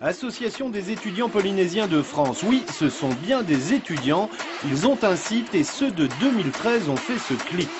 Association des étudiants polynésiens de France. Oui, ce sont bien des étudiants. Ils ont un site et ceux de 2013 ont fait ce clip.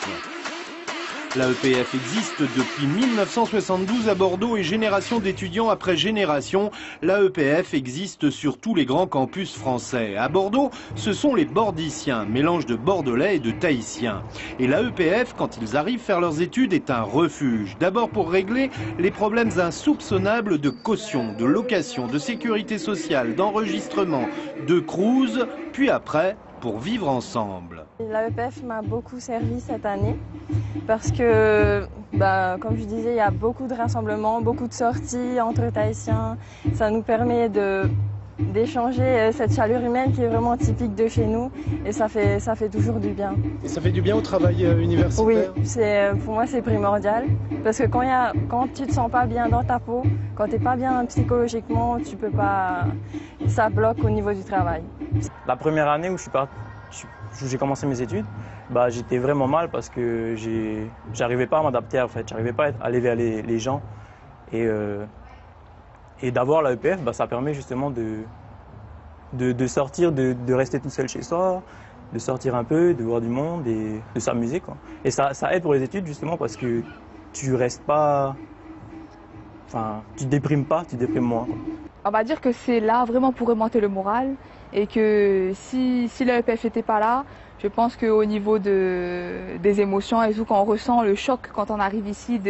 L'AEPF existe depuis 1972 à Bordeaux et génération d'étudiants après génération, l'AEPF existe sur tous les grands campus français. À Bordeaux, ce sont les Bordiciens, mélange de Bordelais et de Tahitiens. Et l'AEPF, quand ils arrivent faire leurs études, est un refuge. D'abord pour régler les problèmes insoupçonnables de caution, de location, de sécurité sociale, d'enregistrement, de cruise, puis après, pour vivre ensemble. L'AEPF m'a beaucoup servi cette année parce que, comme je disais, il y a beaucoup de rassemblements, beaucoup de sorties entre Tahitiens. Ça nous permet d'échanger cette chaleur humaine qui est vraiment typique de chez nous et ça fait toujours du bien. Et ça fait du bien au travail universitaire? Oui, pour moi c'est primordial parce que quand tu te sens pas bien dans ta peau, quand tu n'es pas bien psychologiquement, tu peux pas, ça bloque au niveau du travail. La première année où j'ai commencé mes études, j'étais vraiment mal parce que j'arrivais pas à m'adapter en fait, j'arrivais pas à aller vers les gens et d'avoir l'AEPF, ça permet justement de sortir, de rester tout seul chez soi, de sortir un peu, de voir du monde et de s'amuser quoi. Et ça aide pour les études justement parce que tu restes pas, tu déprimes pas, tu déprimes moins quoi. On va dire que c'est là vraiment pour remonter le moral et que si l'AEPF n'était pas là, je pense qu'au niveau des émotions et tout, quand on ressent le choc quand on arrive ici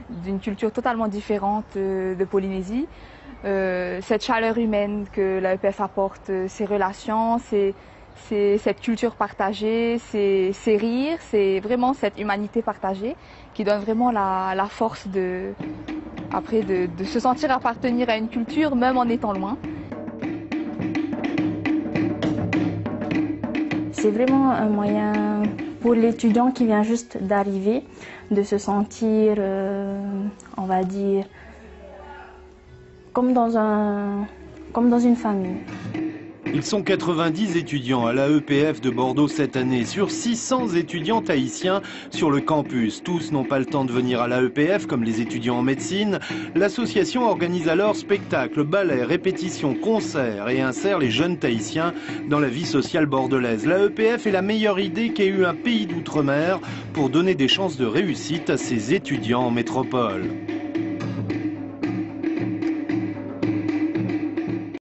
d'une culture totalement différente de Polynésie, cette chaleur humaine que l'AEPF apporte, ces relations, c'est cette culture partagée, ces rires, c'est vraiment cette humanité partagée qui donne vraiment la force de se sentir appartenir à une culture même en étant loin. C'est vraiment un moyen pour l'étudiant qui vient juste d'arriver de se sentir, on va dire, comme dans une famille. Ils sont 90 étudiants à l'AEPF de Bordeaux cette année, sur 600 étudiants tahitiens sur le campus. Tous n'ont pas le temps de venir à l'AEPF, comme les étudiants en médecine. L'association organise alors spectacles, ballets, répétitions, concerts et insère les jeunes tahitiens dans la vie sociale bordelaise. L'AEPF est la meilleure idée qu'ait eu un pays d'outre-mer pour donner des chances de réussite à ses étudiants en métropole.